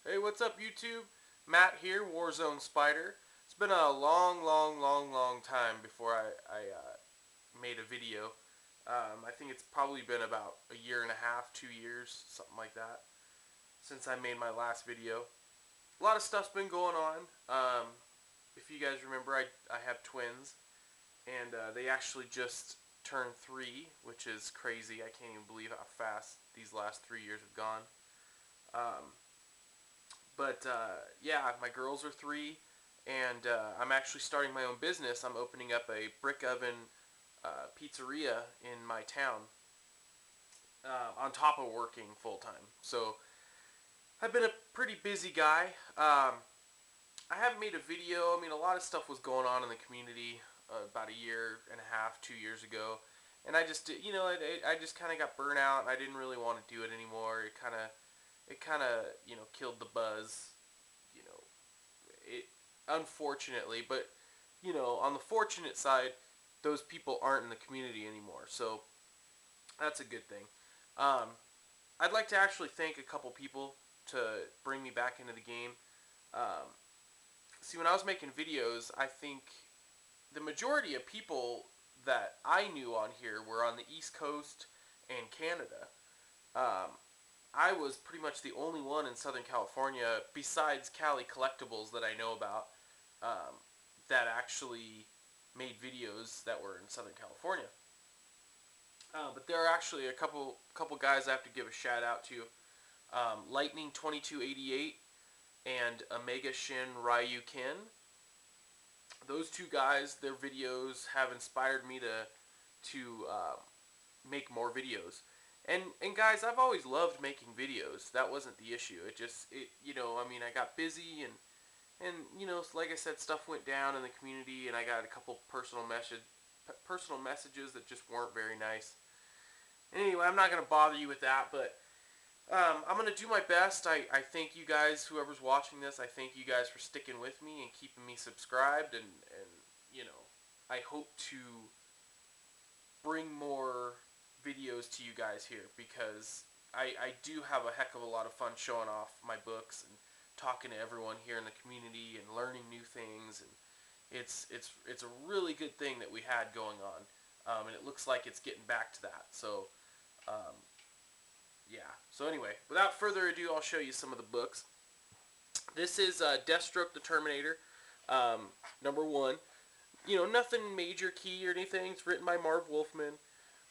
Hey, what's up, YouTube? Matt here, Warzone Spider. It's been a long time before I made a video. I think it's probably been about a year and a half, 2 years, something like that, since I made my last video. A lot of stuff's been going on. If you guys remember, I have twins, and they actually just turned 3, which is crazy. I can't even believe how fast these last 3 years have gone. Um, But yeah, my girls are 3, and I'm actually starting my own business. I'm opening up a brick oven pizzeria in my town on top of working full time. So I've been a pretty busy guy. I haven't made a video. I mean, a lot of stuff was going on in the community about a year and a half, 2 years ago, and I just, I just kind of got burnt out. I didn't really want to do it anymore. It kind of, killed the buzz. You know, it unfortunately, but on the fortunate side, those people aren't in the community anymore, so that's a good thing. Um, I'd like to actually thank a couple people to bring me back into the game. Um, See, when I was making videos, I think the majority of people that I knew on here were on the East Coast and Canada. Um, I was pretty much the only one in Southern California, besides Cali Collectibles, that I know about, um, that actually made videos that were in Southern California. But there are actually a couple guys I have to give a shout out to. Lightning 2288 and Omega Shin Ryu Ken. Those two guys, their videos have inspired me to make more videos. And guys, I've always loved making videos. That wasn't the issue. I mean, I got busy and like I said, stuff went down in the community, and I got a couple personal messages that just weren't very nice. And anyway, I'm not gonna bother you with that, but I'm gonna do my best. I thank you guys, whoever's watching this. I thank you guys for sticking with me and keeping me subscribed, and you know, I hope to bring more videos to you guys here, because I do have a heck of a lot of fun showing off my books and talking to everyone here in the community and learning new things, and it's a really good thing that we had going on, and it looks like it's getting back to that. So um, yeah. So anyway, without further ado, I'll show you some of the books. This is Deathstroke the Terminator, um, #1. Nothing major key or anything. It's written by Marv Wolfman,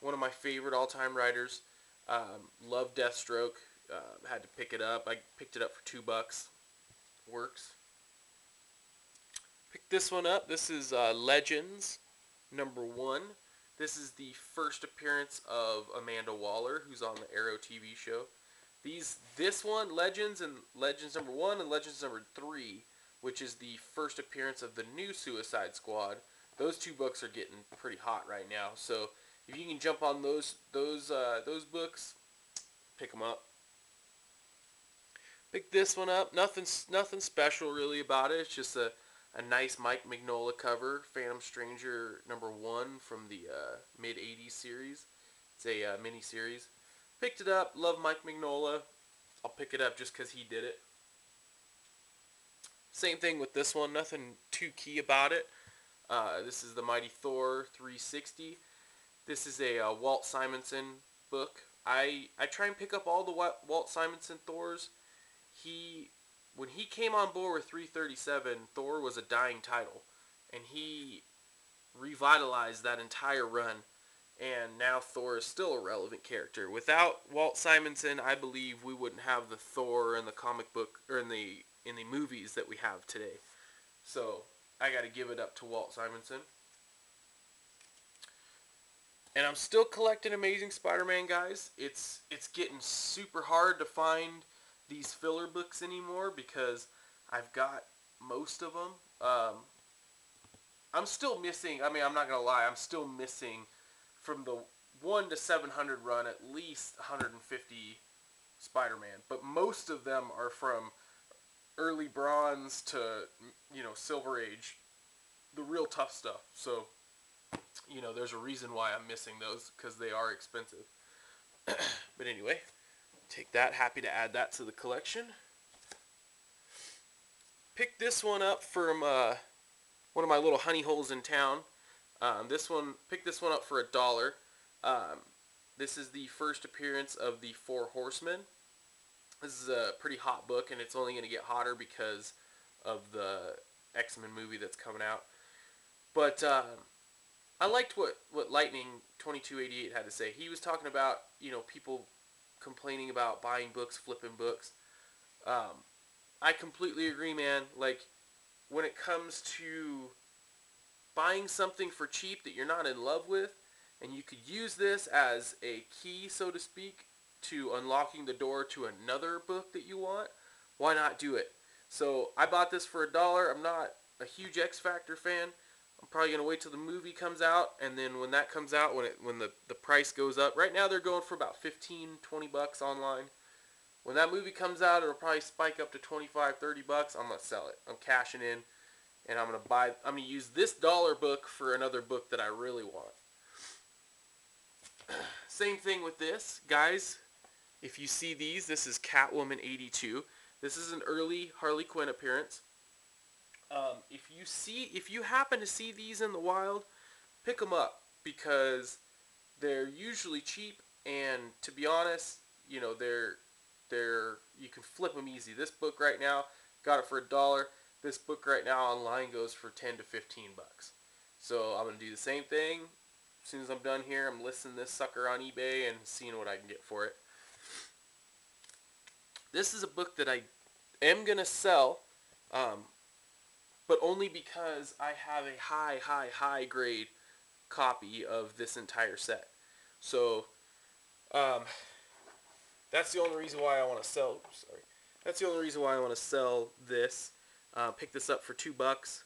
one of my favorite all-time writers. Love Deathstroke. Had to pick it up. I picked it up for $2. Works. Picked this one up. This is Legends #1. This is the first appearance of Amanda Waller, who's on the Arrow TV show. This one, Legends and Legends #1 and Legends #3, which is the first appearance of the new Suicide Squad. Those two books are getting pretty hot right now. So if you can jump on those books, pick them up. Pick this one up. Nothing special really about it. It's just a nice Mike Mignola cover. Phantom Stranger #1 from the mid '80s series. It's a mini series. Picked it up. Love Mike Mignola. I'll pick it up just because he did it. Same thing with this one. Nothing too key about it. This is the Mighty Thor 360. This is a Walt Simonson book. I try and pick up all the Walt Simonson Thors. He When he came on board with 337, Thor was a dying title, and he revitalized that entire run. And now Thor is still a relevant character. Without Walt Simonson, I believe we wouldn't have the Thor in the comic book or in the movies that we have today. So I got to give it up to Walt Simonson. And I'm still collecting Amazing Spider-Man, guys. It's getting super hard to find these filler books anymore because I've got most of them. I'm still missing. I mean, I'm not gonna lie. I'm still missing from the 1 to 700 run at least 150 Spider-Man, but most of them are from early Bronze to Silver Age, the real tough stuff. So there's a reason why I'm missing those, because they are expensive. But anyway, take that. Happy to add that to the collection. picked this one up from one of my little honey holes in town. Picked this one up for $1. Um, this is the first appearance of the Four Horsemen. This is a pretty hot book, and it's only going to get hotter because of the X-Men movie that's coming out. But I liked what Lightning 2288 had to say. He was talking about, people complaining about buying books, flipping books. I completely agree, man. Like, when it comes to buying something for cheap that you're not in love with, and you could use this as a key, so to speak, to unlocking the door to another book that you want, why not do it? So I bought this for $1. I'm not a huge X Factor fan. I'm probably going to wait till the movie comes out, and then when that comes out, when the price goes up, right now they're going for about 15, 20 bucks online. When that movie comes out, it'll probably spike up to 25, 30 bucks. I'm going to sell it. I'm cashing in, and I'm going to use this dollar book for another book that I really want. Same thing with this, guys. If you see these, this is Catwoman 82. This is an early Harley Quinn appearance. If you happen to see these in the wild, pick them up because they're usually cheap, and to be honest, you can flip them easy. This book right now, got it for $1. This book right now online goes for 10 to 15 bucks. So I'm gonna do the same thing. As soon as I'm done here, I'm listing this sucker on eBay and seeing what I can get for it. This is a book that I am gonna sell, but only because I have a high grade copy of this entire set. So that's the only reason why I want to sell. Sorry, that's the only reason why I want to sell this. Pick this up for $2.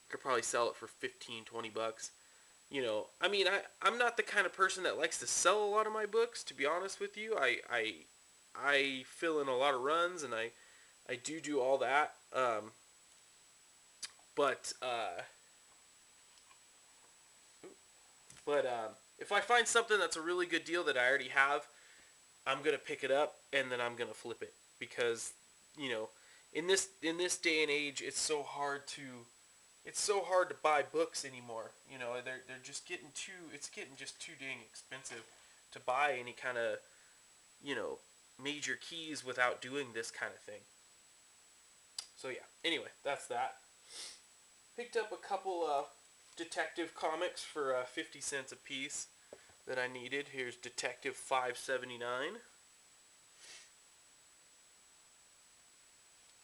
Could probably sell it for 15, 20 bucks. I'm not the kind of person that likes to sell a lot of my books. To be honest with you, I fill in a lot of runs, and I do all that. But if I find something that's a really good deal that I already have, I'm gonna pick it up and then I'm gonna flip it because in this day and age, it's so hard to buy books anymore. They're just getting just too dang expensive to buy any kind of major keys without doing this kind of thing. So yeah. Anyway, that's that. Picked up a couple detective comics for 50 cents a piece that I needed. Here's Detective 579.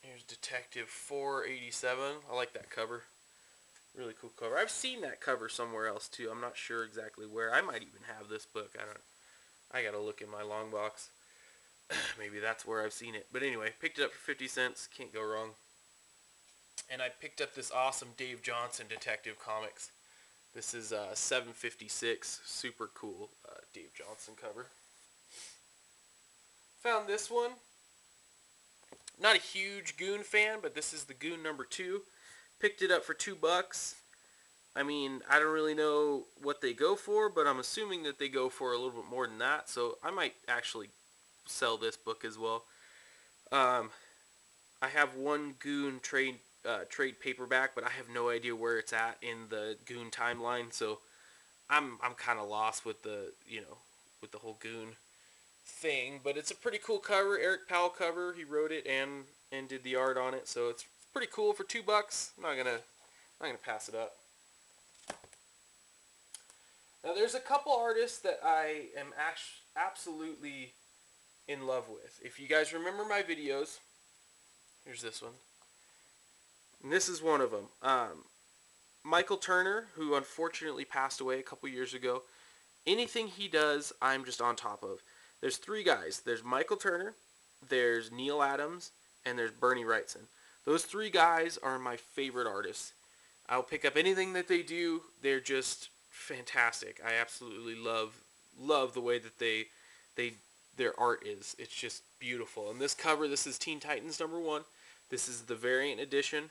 Here's Detective 487. I like that cover. Really cool cover. I've seen that cover somewhere else too. I'm not sure exactly where. I might even have this book. I gotta look in my long box. Maybe that's where I've seen it. But anyway, picked it up for 50 cents. Can't go wrong. And I picked up this awesome Dave Johnson Detective Comics. This is 756. Super cool Dave Johnson cover. Found this one. Not a huge Goon fan, but this is the Goon number 2. Picked it up for $2. I don't really know what they go for, but I'm assuming that they go for a little bit more than that. So I might actually sell this book as well. I have one Goon trade paperback, but I have no idea where it's at in the Goon timeline. So I'm kind of lost with the whole Goon thing. But it's a pretty cool cover. Eric Powell cover. He wrote it and did the art on it. So it's pretty cool for $2. I'm not gonna pass it up. Now there's a couple artists that I am absolutely in love with. If you guys remember my videos, here's this one. And this is one of them. Michael Turner, who unfortunately passed away a couple years ago. Anything he does, I'm just on top of. There's 3 guys. There's Michael Turner, there's Neal Adams, and there's Bernie Wrightson. Those 3 guys are my favorite artists. I'll pick up anything that they do. They're just fantastic. I absolutely love the way that their art is. It's just beautiful. And this cover, this is Teen Titans number 1. This is the variant edition.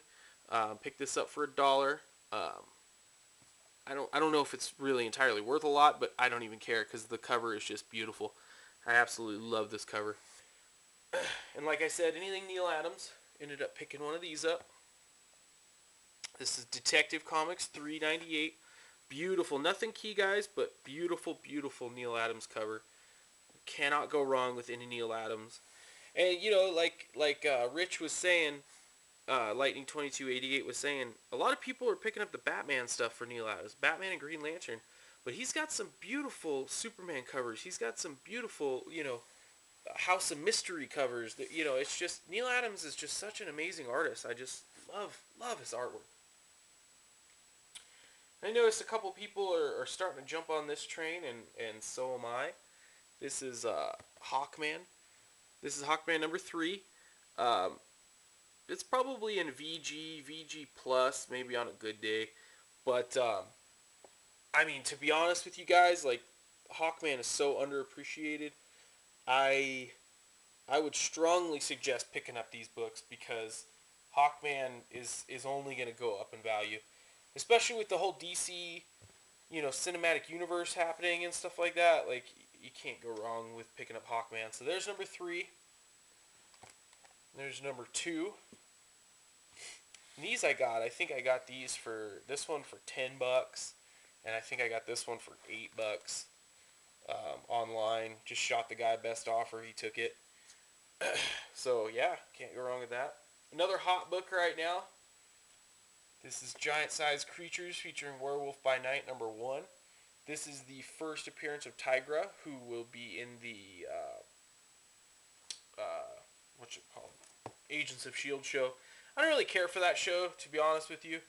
Picked this up for $1. I don't know if it's really entirely worth a lot, but I don't even care because the cover is just beautiful. I absolutely love this cover. And like I said, anything Neal Adams, ended up picking one of these up. This is Detective Comics 398. Beautiful. Nothing key, guys, but beautiful, beautiful Neal Adams cover. Cannot go wrong with any Neal Adams. And, you know, like Rich was saying, Lightning 2288 was saying, a lot of people are picking up the Batman stuff for Neal Adams. Batman and Green Lantern. But he's got some beautiful Superman covers. He's got some beautiful, you know, House of Mystery covers. That, you know, it's just, Neal Adams is just such an amazing artist. I just love his artwork. I noticed a couple people are starting to jump on this train, and so am I. This is Hawkman. This is Hawkman number 3. Um, it's probably in VG plus, maybe on a good day. But I mean, to be honest with you guys, like, Hawkman is so underappreciated. I I would strongly suggest picking up these books because Hawkman is only going to go up in value, especially with the whole DC, you know, cinematic universe happening and stuff like that. Like, you can't go wrong with picking up Hawkman. So there's number 3. There's number 2. And these I think I got these for, this one for $10, and I think I got this one for $8 online. Just shot the guy best offer, he took it. So yeah, can't go wrong with that. Another hot book right now. This is Giant Sized Creatures featuring Werewolf by Night number 1. This is the first appearance of Tigra, who will be in the what's it called? Agents of S.H.I.E.L.D. show. I don't really care for that show, to be honest with you.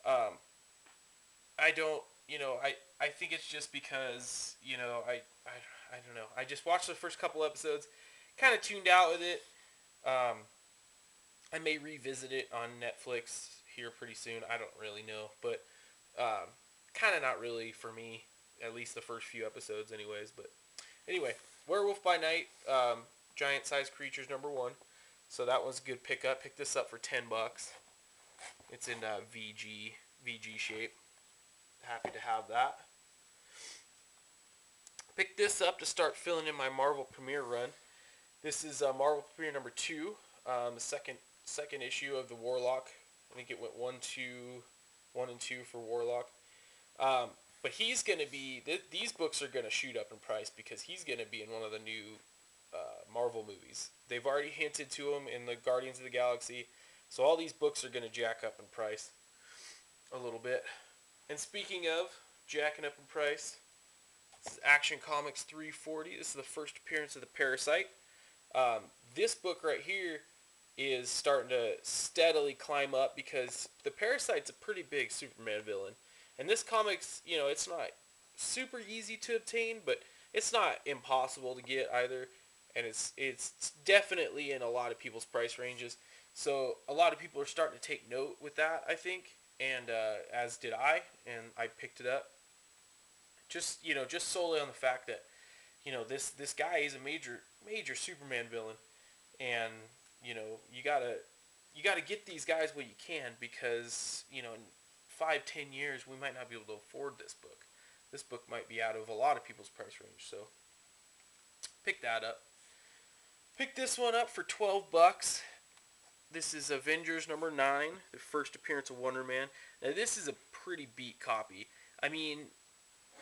I don't, you know, I think it's just because, you know, I don't know. I just watched the first couple episodes, kind of tuned out with it. I may revisit it on Netflix here pretty soon. I don't really know, but kind of not really for me, at least the first few episodes anyways. But anyway, Werewolf by Night, Giant Sized Creatures number 1. So that was a good pickup. Picked this up for $10. It's in VG shape. Happy to have that. Picked this up to start filling in my Marvel Premiere run. This is Marvel Premiere number 2, the second issue of the Warlock. I think it went 1 and 2 for Warlock. But he's going to be, these books are going to shoot up in price because he's going to be in one of the new Marvel movies. They've already hinted to him in the Guardians of the Galaxy, so all these books are going to jack up in price a little bit. And speaking of jacking up in price, this is Action Comics 340. This is the first appearance of the Parasite. This book right here is starting to steadily climb up because the Parasite's a pretty big Superman villain. And this comic's, you know, it's not super easy to obtain, but it's not impossible to get either. And it's definitely in a lot of people's price ranges. So a lot of people are starting to take note with that, I think. And as did I, and I picked it up. Just, you know, just solely on the fact that, you know, this guy is a major Superman villain, and, you know, you gotta get these guys what you can, because, you know, in 5-10 years we might not be able to afford this book. This book might be out of a lot of people's price range, so pick that up. Pick this one up for $12. This is Avengers number 9, the first appearance of Wonder Man. Now this is a pretty beat copy. I mean,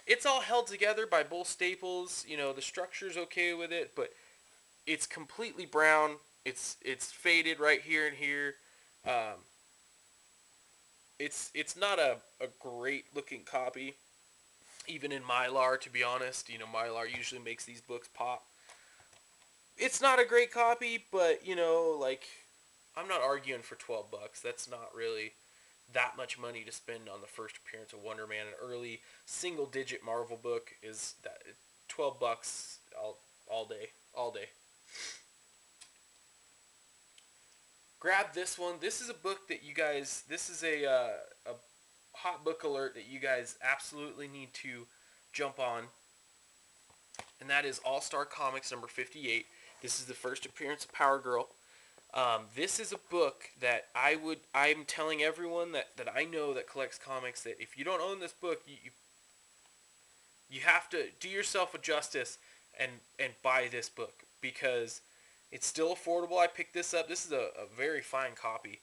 it's all held together by both staples. You know, the structure's okay with it, but it's completely brown. It's faded right here and here. It's not a great looking copy, even in Mylar, to be honest. You know, Mylar usually makes these books pop. It's not a great copy, but, you know, like, I'm not arguing for $12. That's not really that much money to spend on the first appearance of Wonder Man. An early single-digit Marvel book is that $12 all day. Grab this one. This is a book that you guys. This is a hot book alert that you guys absolutely need to jump on, and that is All Star Comics number 58. This is the first appearance of Power Girl. This is a book that I'm telling everyone that I know that collects comics that if you don't own this book, you have to do yourself a justice and buy this book, because It's still affordable. I picked this up. This is a very fine copy.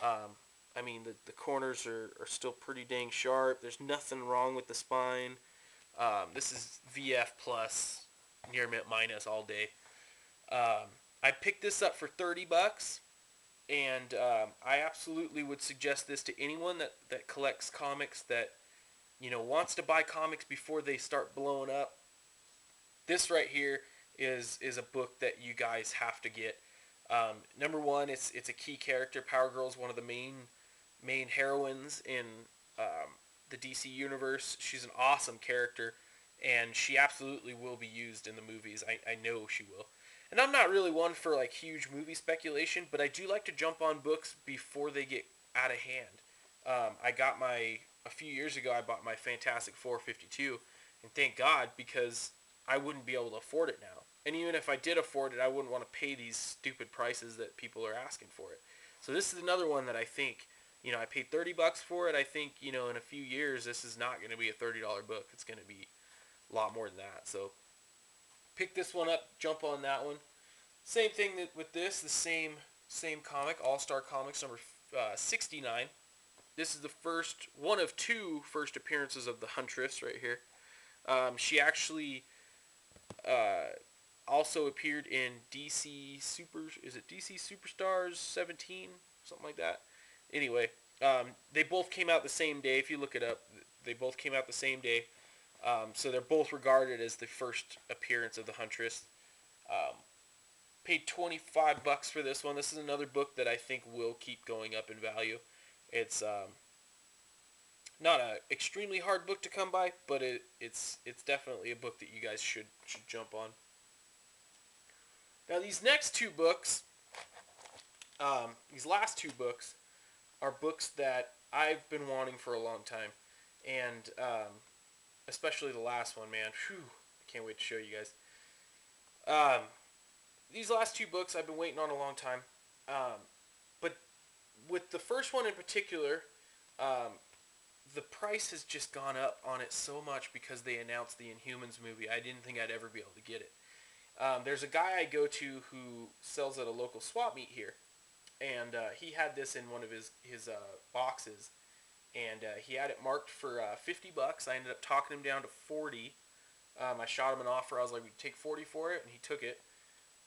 I mean, the corners are still pretty dang sharp. There's nothing wrong with the spine. This is VF plus, near mint minus all day. I picked this up for $30, and I absolutely would suggest this to anyone that collects comics, that wants to buy comics before they start blowing up. This right here is a book that you guys have to get. Number one, it's a key character. Power Girl is one of the main heroines in the DC universe. She's an awesome character, and she absolutely will be used in the movies. I know she will. And I'm not really one for like huge movie speculation, but I do like to jump on books before they get out of hand. A few years ago, I bought my Fantastic Four 52, and thank God, because I wouldn't be able to afford it now. And even if I did afford it, I wouldn't want to pay these stupid prices that people are asking for it. So this is another one that I think, I paid $30 for it. I think, in a few years, this is not going to be a $30 book. It's going to be a lot more than that. So pick this one up, jump on that one. Same thing with this, the same comic, All Star Comics number 69. This is the one of two first appearances of the Huntress right here. She actually also appeared in is it DC Superstars 17, something like that. Anyway, they both came out the same day. If you look it up, they both came out the same day. So they're both regarded as the first appearance of the Huntress. Paid $25 for this one. This is another book that I think will keep going up in value. It's not an extremely hard book to come by, but it's definitely a book that you guys should jump on. Now these next two books, these last two books, are books that I've been wanting for a long time, and especially the last one, man. Whew, I can't wait to show you guys. These last two books I've been waiting on a long time, but with the first one in particular, the price has just gone up on it so much because they announced the Inhumans movie. I didn't think I'd ever be able to get it. There's a guy I go to who sells at a local swap meet here, and he had this in one of his boxes, and he had it marked for $50. I ended up talking him down to 40. I shot him an offer. I was like, "We take 40 for it," and he took it.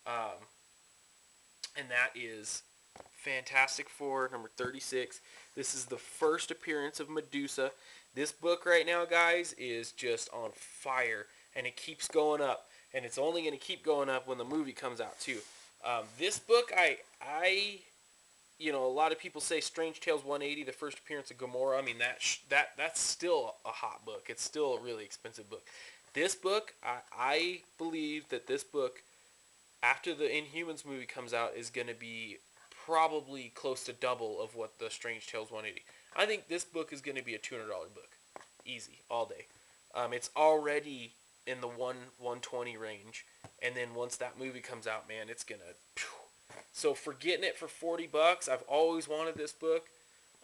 And that is Fantastic Four number 36. This is the first appearance of Medusa. This book right now, guys, is just on fire, and it keeps going up, and it's only going to keep going up when the movie comes out too. This book, a lot of people say Strange Tales 180, the first appearance of Gamora. I mean, that's still a hot book. It's still a really expensive book. This book, I believe that this book, after the Inhumans movie comes out, is going to be probably close to double of what the Strange Tales 180. I think this book is going to be a $200 book. Easy, all day. It's already in the 120 range, and then once that movie comes out, man, it's going to... So for getting it for $40, I've always wanted this book.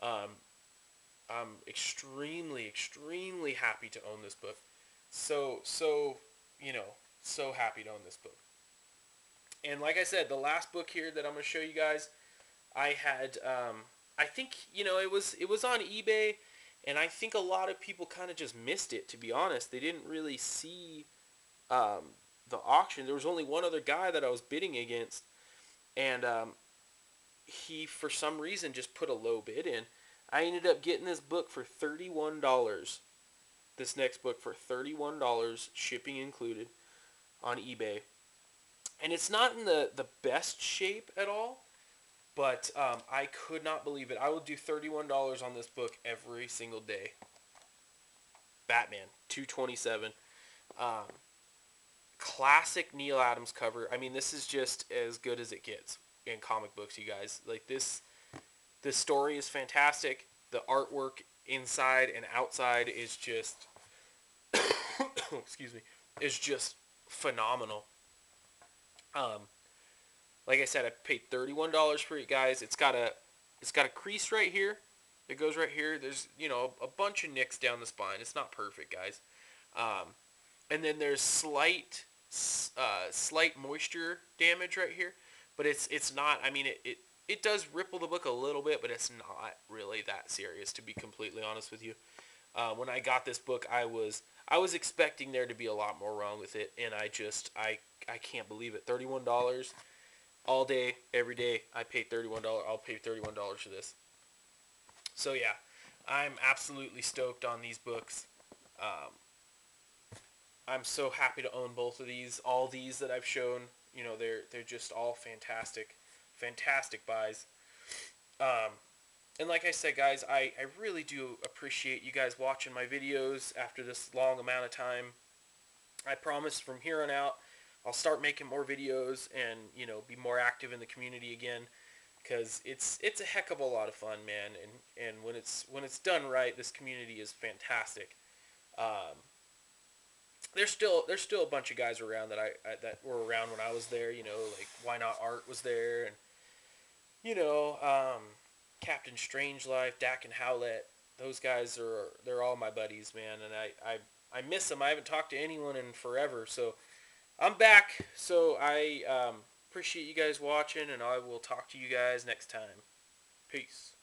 I'm extremely, extremely happy to own this book. So happy to own this book. And like I said, the last book here that I'm going to show you guys, I had, I think, it was on eBay, and I think a lot of people kind of just missed it, to be honest. They didn't really see the auction. There was only one other guy that I was bidding against, and he, for some reason, just put a low bid in. I ended up getting this book for $31. This next book for $31, shipping included, on eBay. And it's not in the best shape at all, but I could not believe it. I would do $31 on this book every single day. Batman, $227. Classic Neal Adams cover. I mean, this is just as good as it gets in comic books, you guys. Like, this story is fantastic. The artwork inside and outside is just excuse me, is just phenomenal. Like I said, I paid $31 for it, guys. It's got a crease right here. It goes right here. There's, a bunch of nicks down the spine. It's not perfect, guys. And then there's slight moisture damage right here. but it's not. I mean, it does ripple the book a little bit, but it's not really that serious, to be completely honest with you. When I got this book, I was expecting there to be a lot more wrong with it, and I can't believe it. $31 all day, every day. I paid $31. I'll pay $31 for this. So yeah, I'm absolutely stoked on these books. Um, I'm so happy to own both of these. All these that I've shown, they're just all fantastic, fantastic buys. Um, and like I said, guys, I really do appreciate you guys watching my videos after this long amount of time. I promise from here on out, I'll start making more videos and be more active in the community again, because it's a heck of a lot of fun, man. And when it's done right, this community is fantastic. Um, there's still a bunch of guys around that were around when I was there. Like Why Not Art was there, and you know, um, Captain Strangelove, Dak and Howlett. Those guys they're all my buddies, man, and I miss them. I haven't talked to anyone in forever, so I'm back. So I appreciate you guys watching, and I will talk to you guys next time. Peace.